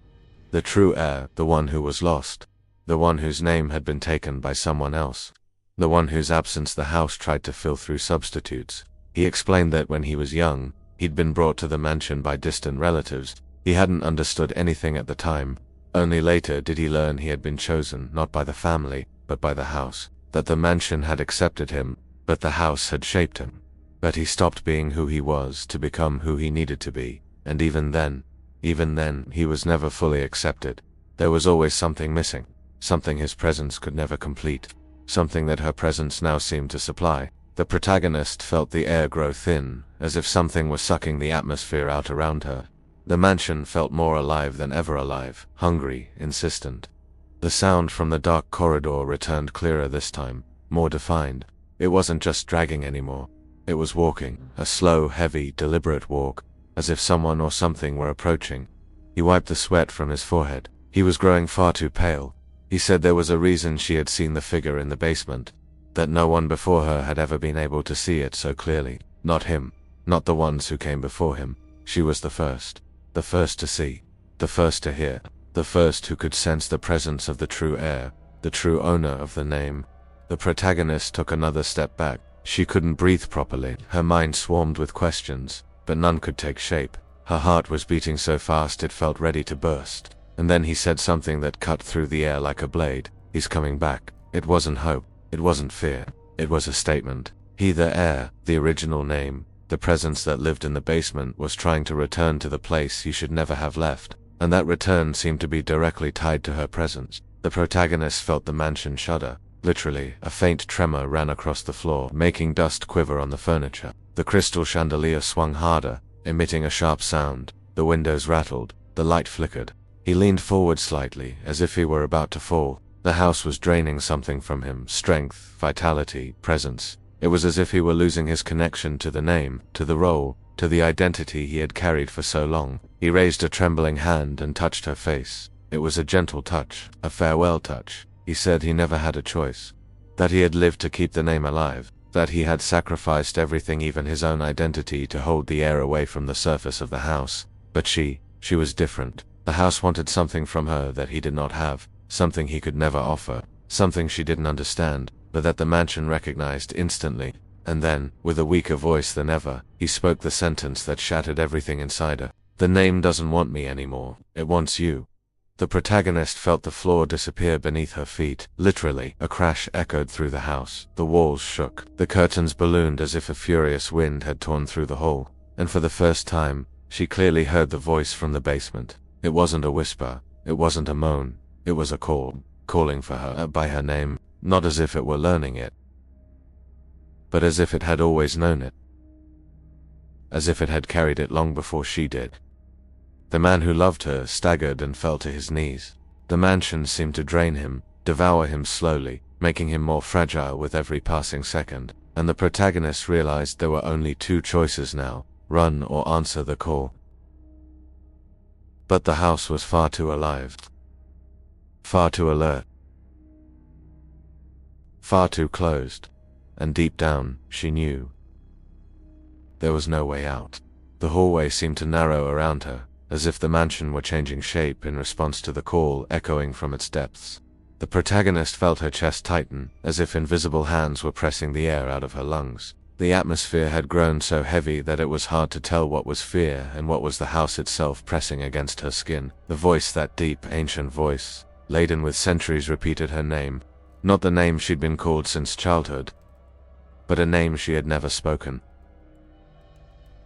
The true heir, the one who was lost. The one whose name had been taken by someone else. The one whose absence the house tried to fill through substitutes. He explained that when he was young, he'd been brought to the mansion by distant relatives. He hadn't understood anything at the time. Only later did he learn he had been chosen not by the family, but by the house. That the mansion had accepted him, but the house had shaped him. But he stopped being who he was to become who he needed to be, and even then, he was never fully accepted. There was always something missing, something his presence could never complete, something that her presence now seemed to supply. The protagonist felt the air grow thin, as if something was sucking the atmosphere out around her. The mansion felt more alive than ever alive, hungry, insistent. The sound from the dark corridor returned clearer this time, more defined. It wasn't just dragging anymore. It was walking, a slow, heavy, deliberate walk, as if someone or something were approaching. He wiped the sweat from his forehead. He was growing far too pale. He said there was a reason she had seen the figure in the basement, that no one before her had ever been able to see it so clearly. Not him, not the ones who came before him. She was the first to see, the first to hear, the first who could sense the presence of the true heir, the true owner of the name. The protagonist took another step back. She couldn't breathe properly. Her mind swarmed with questions, but none could take shape. Her heart was beating so fast it felt ready to burst. And then he said something that cut through the air like a blade. He's coming back. It wasn't hope. It wasn't fear. It was a statement. He, the heir, the original name, the presence that lived in the basement, was trying to return to the place he should never have left. And that return seemed to be directly tied to her presence. The protagonist felt the mansion shudder. Literally, a faint tremor ran across the floor, making dust quiver on the furniture. The crystal chandelier swung harder, emitting a sharp sound. The windows rattled. The light flickered. He leaned forward slightly, as if he were about to fall. The house was draining something from him: strength, vitality, presence. It was as if he were losing his connection to the name, to the role, to the identity he had carried for so long. He raised a trembling hand and touched her face. It was a gentle touch, a farewell touch. He said he never had a choice. That he had lived to keep the name alive. That he had sacrificed everything, even his own identity, to hold the air away from the surface of the house. But she was different. The house wanted something from her that he did not have, something he could never offer, something she didn't understand, but that the mansion recognized instantly. And then, with a weaker voice than ever, he spoke the sentence that shattered everything inside her. The name doesn't want me anymore. It wants you. The protagonist felt the floor disappear beneath her feet. Literally, a crash echoed through the house. The walls shook. The curtains ballooned as if a furious wind had torn through the hall. And for the first time, she clearly heard the voice from the basement. It wasn't a whisper. It wasn't a moan. It was a call, calling for her by her name, not as if it were learning it, but as if it had always known it. As if it had carried it long before she did. The man who loved her staggered and fell to his knees. The mansion seemed to drain him, devour him slowly, making him more fragile with every passing second. And the protagonist realized there were only two choices now: run or answer the call. But the house was far too alive. Far too alert. Far too closed. And deep down, she knew there was no way out. The hallway seemed to narrow around her, as if the mansion were changing shape in response to the call echoing from its depths. The protagonist felt her chest tighten, as if invisible hands were pressing the air out of her lungs. The atmosphere had grown so heavy that it was hard to tell what was fear and what was the house itself pressing against her skin. The voice, that deep, ancient voice, laden with centuries, repeated her name. Not the name she'd been called since childhood, but a name she had never spoken.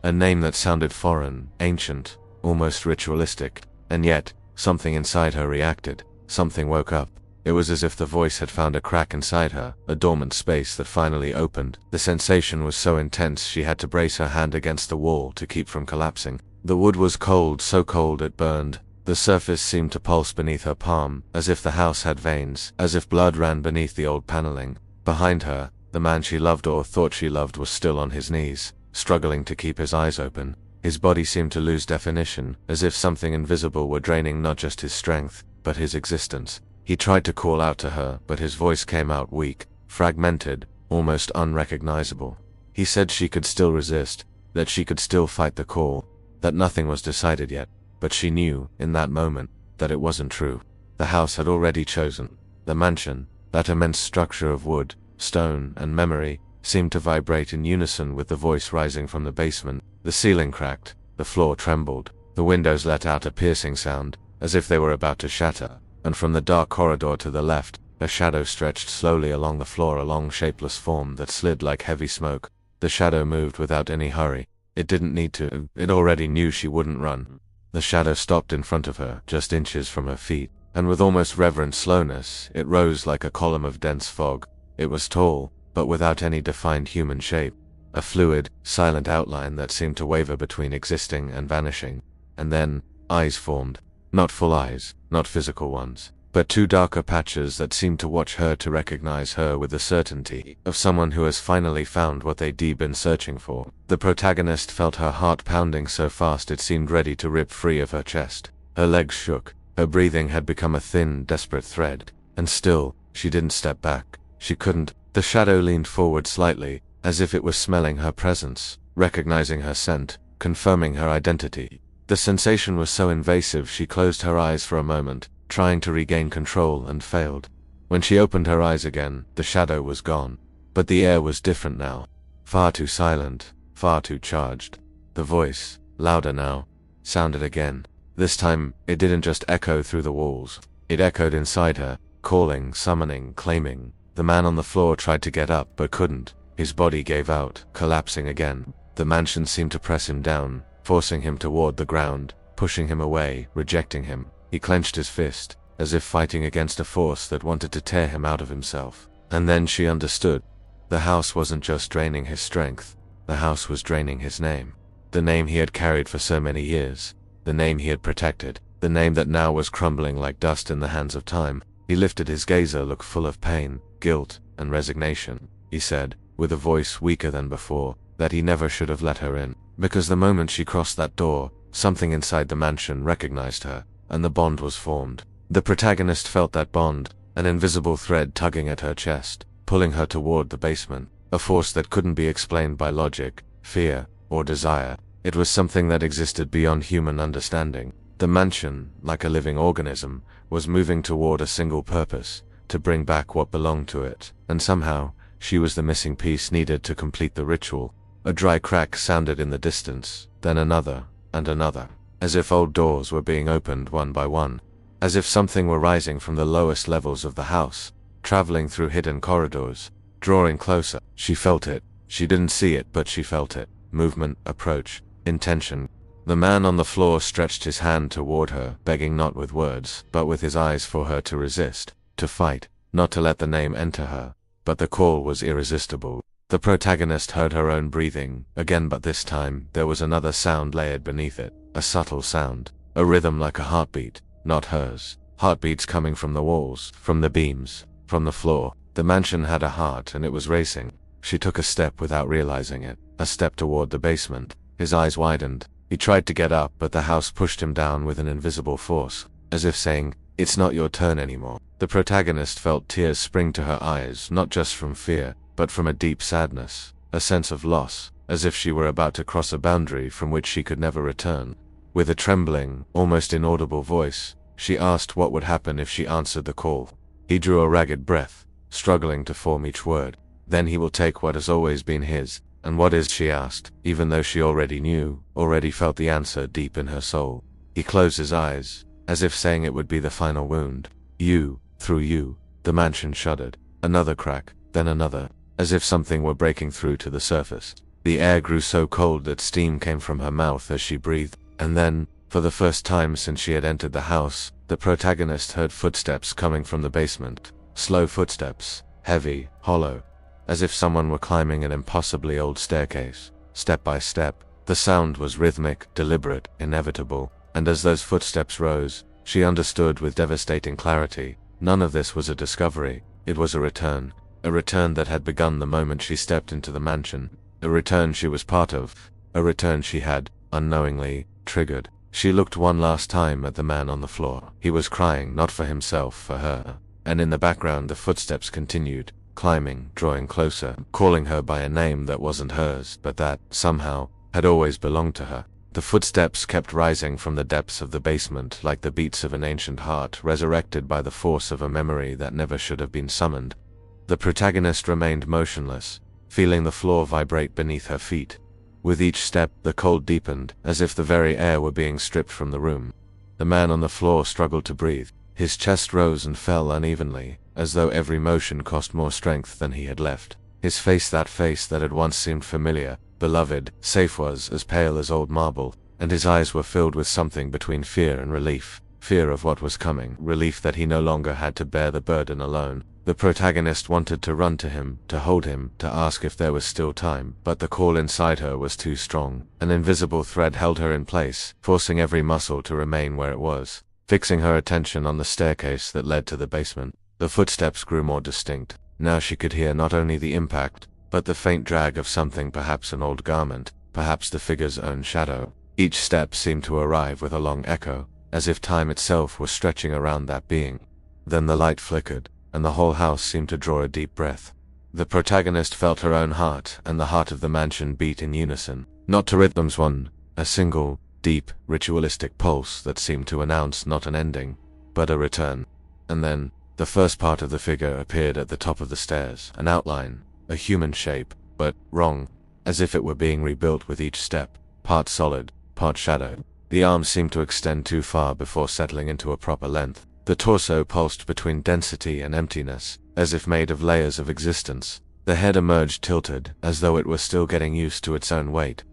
A name that sounded foreign, ancient, almost ritualistic. And yet, something inside her reacted. Something woke up. It was as if the voice had found a crack inside her, a dormant space that finally opened. The sensation was so intense she had to brace her hand against the wall to keep from collapsing. The wood was cold, so cold it burned. The surface seemed to pulse beneath her palm, as if the house had veins, as if blood ran beneath the old paneling. Behind her, the man she loved or thought she loved was still on his knees, struggling to keep his eyes open. His body seemed to lose definition, as if something invisible were draining not just his strength, but his existence. He tried to call out to her, but his voice came out weak, fragmented, almost unrecognizable. He said she could still resist, that she could still fight the call, that nothing was decided yet, but she knew, in that moment, that it wasn't true. The house had already chosen. The mansion, that immense structure of wood, stone, and memory, seemed to vibrate in unison with the voice rising from the basement. The ceiling cracked, the floor trembled, the windows let out a piercing sound, as if they were about to shatter, and from the dark corridor to the left, a shadow stretched slowly along the floor, a long shapeless form that slid like heavy smoke. The shadow moved without any hurry. It didn't need to. It already knew she wouldn't run. The shadow stopped in front of her, just inches from her feet, and with almost reverent slowness, it rose like a column of dense fog. It was tall, but without any defined human shape. A fluid, silent outline that seemed to waver between existing and vanishing. And then, eyes formed. Not full eyes, not physical ones, but two darker patches that seemed to watch her, to recognize her with the certainty of someone who has finally found what they'd been searching for. The protagonist felt her heart pounding so fast it seemed ready to rip free of her chest. Her legs shook. Her breathing had become a thin, desperate thread. And still, she didn't step back. She couldn't. The shadow leaned forward slightly, as if it was smelling her presence, recognizing her scent, confirming her identity. The sensation was so invasive she closed her eyes for a moment, trying to regain control, and failed. When she opened her eyes again, the shadow was gone. But the air was different now. Far too silent, far too charged. The voice, louder now, sounded again. This time, it didn't just echo through the walls. It echoed inside her, calling, summoning, claiming. The man on the floor tried to get up but couldn't. His body gave out, collapsing again. The mansion seemed to press him down, forcing him toward the ground, pushing him away, rejecting him. He clenched his fist, as if fighting against a force that wanted to tear him out of himself. And then she understood. The house wasn't just draining his strength. The house was draining his name. The name he had carried for so many years. The name he had protected. The name that now was crumbling like dust in the hands of time. He lifted his gaze, a look full of pain, guilt, and resignation. He said, with a voice weaker than before, that he never should have let her in. Because the moment she crossed that door, something inside the mansion recognized her, and the bond was formed. The protagonist felt that bond, an invisible thread tugging at her chest, pulling her toward the basement, a force that couldn't be explained by logic, fear, or desire. It was something that existed beyond human understanding. The mansion, like a living organism, was moving toward a single purpose, to bring back what belonged to it, and somehow, she was the missing piece needed to complete the ritual. A dry crack sounded in the distance, then another, and another, as if old doors were being opened one by one, as if something were rising from the lowest levels of the house, traveling through hidden corridors, drawing closer. She felt it. She didn't see it, but she felt it. Movement, approach, intention. The man on the floor stretched his hand toward her, begging not with words, but with his eyes for her to resist, to fight, not to let the name enter her. But the call was irresistible. The protagonist heard her own breathing, again, but this time, there was another sound layered beneath it. A subtle sound. A rhythm like a heartbeat, not hers. Heartbeats coming from the walls, from the beams, from the floor. The mansion had a heart, and it was racing. She took a step without realizing it. A step toward the basement. His eyes widened. He tried to get up, but the house pushed him down with an invisible force, as if saying, "It's not your turn anymore." The protagonist felt tears spring to her eyes, not just from fear, but from a deep sadness, a sense of loss, as if she were about to cross a boundary from which she could never return. With a trembling, almost inaudible voice, she asked what would happen if she answered the call. He drew a ragged breath, struggling to form each word. "Then he will take what has always been his." "And what is?" she asked, even though she already knew, already felt the answer deep in her soul. He closed his eyes, as if saying it would be the final wound. "You, through you." The mansion shuddered. Another crack, then another, as if something were breaking through to the surface. The air grew so cold that steam came from her mouth as she breathed. And then, for the first time since she had entered the house, the protagonist heard footsteps coming from the basement. Slow footsteps, heavy, hollow, as if someone were climbing an impossibly old staircase. Step by step, the sound was rhythmic, deliberate, inevitable, and as those footsteps rose, she understood with devastating clarity. None of this was a discovery. It was a return that had begun the moment she stepped into the mansion, a return she was part of, a return she had, unknowingly, triggered. She looked one last time at the man on the floor. He was crying, not for himself, for her. And in the background the footsteps continued, climbing, drawing closer, calling her by a name that wasn't hers, but that, somehow, had always belonged to her. The footsteps kept rising from the depths of the basement like the beats of an ancient heart resurrected by the force of a memory that never should have been summoned. The protagonist remained motionless, feeling the floor vibrate beneath her feet. With each step, the cold deepened, as if the very air were being stripped from the room. The man on the floor struggled to breathe. His chest rose and fell unevenly, as though every motion cost more strength than he had left. His face that had once seemed familiar, beloved, safe, was as pale as old marble, and his eyes were filled with something between fear and relief. Fear of what was coming, relief that he no longer had to bear the burden alone. The protagonist wanted to run to him, to hold him, to ask if there was still time, but the call inside her was too strong. An invisible thread held her in place, forcing every muscle to remain where it was, fixing her attention on the staircase that led to the basement. The footsteps grew more distinct. Now she could hear not only the impact, but the faint drag of something, perhaps an old garment, perhaps the figure's own shadow. Each step seemed to arrive with a long echo, as if time itself was stretching around that being. Then the light flickered, and the whole house seemed to draw a deep breath. The protagonist felt her own heart and the heart of the mansion beat in unison, not to rhythms one, a single, deep, ritualistic pulse that seemed to announce not an ending, but a return. And then, the first part of the figure appeared at the top of the stairs, an outline, a human shape, but wrong, as if it were being rebuilt with each step, part solid, part shadow. The arms seemed to extend too far before settling into a proper length. The torso pulsed between density and emptiness, as if made of layers of existence. The head emerged tilted, as though it were still getting used to its own weight.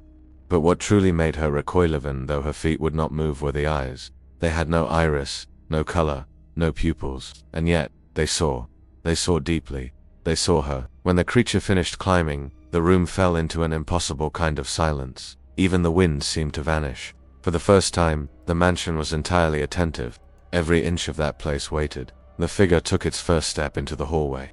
But what truly made her recoil, even though her feet would not move, were the eyes. They had no iris, no color, no pupils, and yet, they saw deeply. They saw her. When the creature finished climbing, the room fell into an impossible kind of silence. Even the wind seemed to vanish. For the first time, the mansion was entirely attentive. Every inch of that place waited. The figure took its first step into the hallway,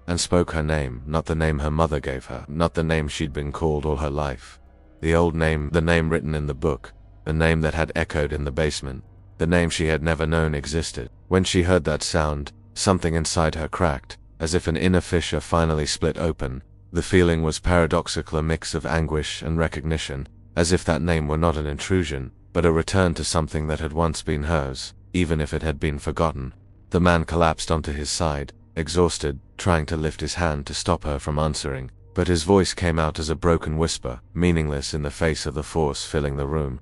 and spoke her name, not the name her mother gave her, not the name she'd been called all her life. The old name, the name written in the book, the name that had echoed in the basement, the name she had never known existed. When she heard that sound, something inside her cracked, as if an inner fissure finally split open. The feeling was paradoxical, a mix of anguish and recognition, as if that name were not an intrusion, but a return to something that had once been hers, even if it had been forgotten. The man collapsed onto his side, exhausted, trying to lift his hand to stop her from answering, but his voice came out as a broken whisper, meaningless in the face of the force filling the room.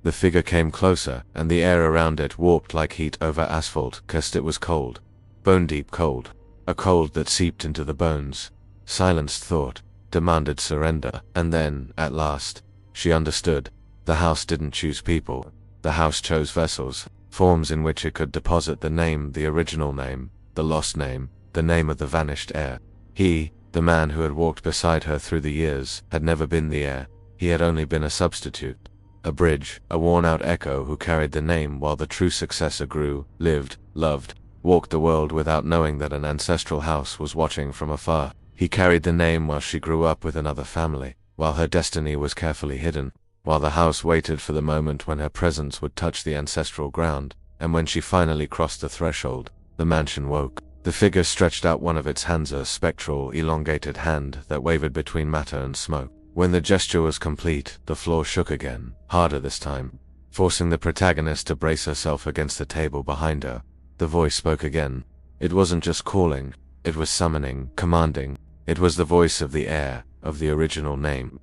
The figure came closer, and the air around it warped like heat over asphalt, 'cause it was cold. Bone-deep cold. A cold that seeped into the bones, silenced thought, demanded surrender. And then, at last, she understood. The house didn't choose people. The house chose vessels, forms in which it could deposit the name, the original name, the lost name, the name of the vanished heir. He, the man who had walked beside her through the years, had never been the heir. He had only been a substitute, a bridge, a worn-out echo who carried the name while the true successor grew, lived, loved, walked the world without knowing that an ancestral house was watching from afar. He carried the name while she grew up with another family, while her destiny was carefully hidden, while the house waited for the moment when her presence would touch the ancestral ground. And when she finally crossed the threshold, the mansion woke. The figure stretched out one of its hands, a spectral, elongated hand that wavered between matter and smoke. When the gesture was complete, the floor shook again, harder this time, forcing the protagonist to brace herself against the table behind her. The voice spoke again. It wasn't just calling, it was summoning, commanding. It was the voice of the heir, of the original name.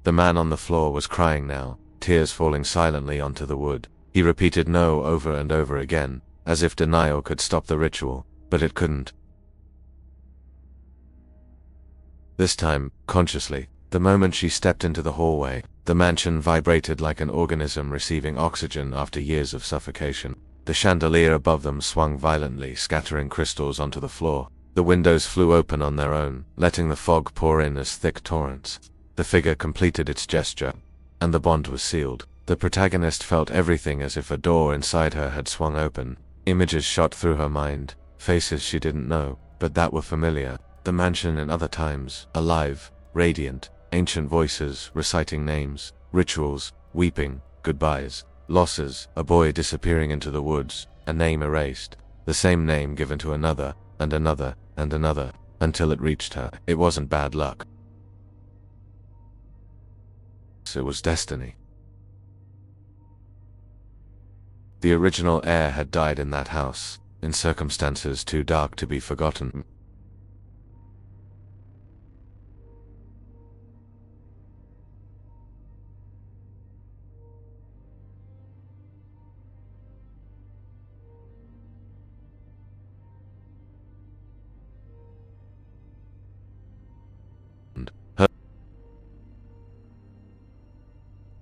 The man on the floor was crying now, tears falling silently onto the wood. He repeated no over and over again, as if denial could stop the ritual, but it couldn't. This time, consciously, the moment she stepped into the hallway, the mansion vibrated like an organism receiving oxygen after years of suffocation. The chandelier above them swung violently, scattering crystals onto the floor. The windows flew open on their own, letting the fog pour in as thick torrents. The figure completed its gesture, and the bond was sealed. The protagonist felt everything as if a door inside her had swung open. Images shot through her mind, faces she didn't know, but that were familiar. The mansion in other times, alive, radiant, ancient voices reciting names, rituals, weeping, goodbyes. Losses, a boy disappearing into the woods, a name erased, the same name given to another, and another, and another, until it reached her. It wasn't bad luck. It was destiny. The original heir had died in that house, in circumstances too dark to be forgotten.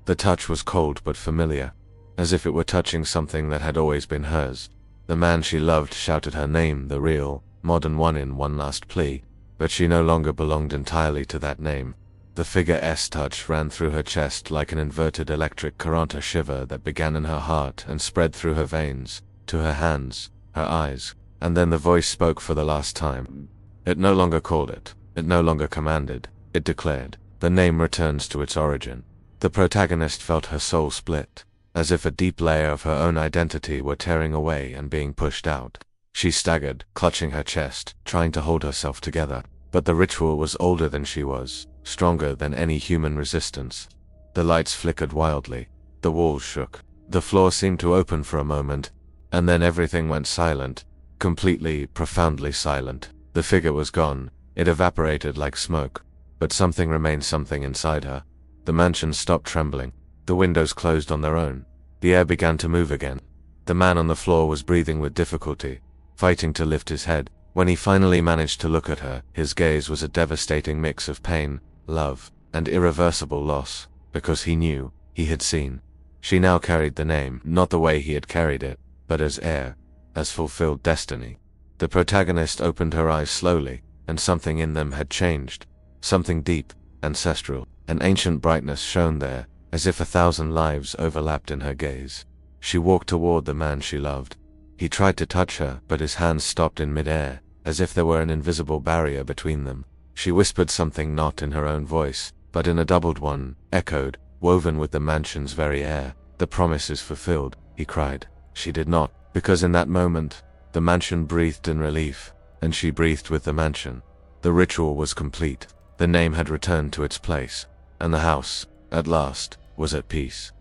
The touch was cold but familiar, as if it were touching something that had always been hers. The man she loved shouted her name, the real, modern one, in one last plea, but she no longer belonged entirely to that name. The figure S touch ran through her chest like an inverted electric current, a shiver that began in her heart and spread through her veins, to her hands, her eyes, and then the voice spoke for the last time. It no longer called it no longer commanded, it declared. The name returns to its origin. The protagonist felt her soul split, as if a deep layer of her own identity were tearing away and being pushed out. She staggered, clutching her chest, trying to hold herself together. But the ritual was older than she was, stronger than any human resistance. The lights flickered wildly. The walls shook. The floor seemed to open for a moment, and then everything went silent, completely, profoundly silent. The figure was gone. It evaporated like smoke, but something remained, something inside her. The mansion stopped trembling. The windows closed on their own. The air began to move again. The man on the floor was breathing with difficulty, fighting to lift his head. When he finally managed to look at her, his gaze was a devastating mix of pain, love, and irreversible loss, because he knew, he had seen. She now carried the name, not the way he had carried it, but as heir, as fulfilled destiny. The protagonist opened her eyes slowly, and something in them had changed. Something deep, ancestral. An ancient brightness shone there, as if 1,000 lives overlapped in her gaze. She walked toward the man she loved. He tried to touch her, but his hands stopped in mid-air, as if there were an invisible barrier between them. She whispered something, not in her own voice, but in a doubled one, echoed, woven with the mansion's very air. "The promise is fulfilled," he cried. She did not, because in that moment, the mansion breathed in relief, and she breathed with the mansion. The ritual was complete. The name had returned to its place, and the house, at last, was at peace.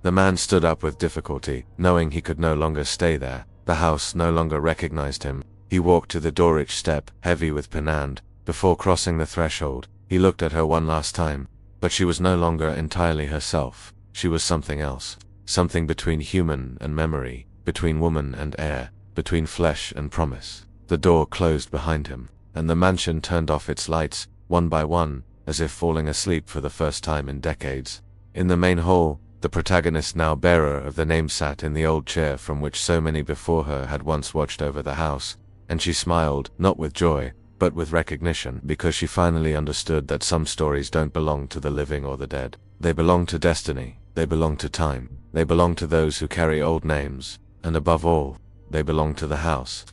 The man stood up with difficulty, knowing he could no longer stay there. The house no longer recognized him. He walked to the door, each step heavy with penand. Before crossing the threshold, he looked at her one last time, but she was no longer entirely herself. She was something else, something between human and memory, between woman and heir, between flesh and promise. The door closed behind him, and the mansion turned off its lights, one by one, as if falling asleep for the first time in decades. In the main hall, the protagonist, now bearer of the name, sat in the old chair from which so many before her had once watched over the house, and she smiled, not with joy, but with recognition, because she finally understood that some stories don't belong to the living or the dead. They belong to destiny, they belong to time, they belong to those who carry old names, and above all, they belong to the house.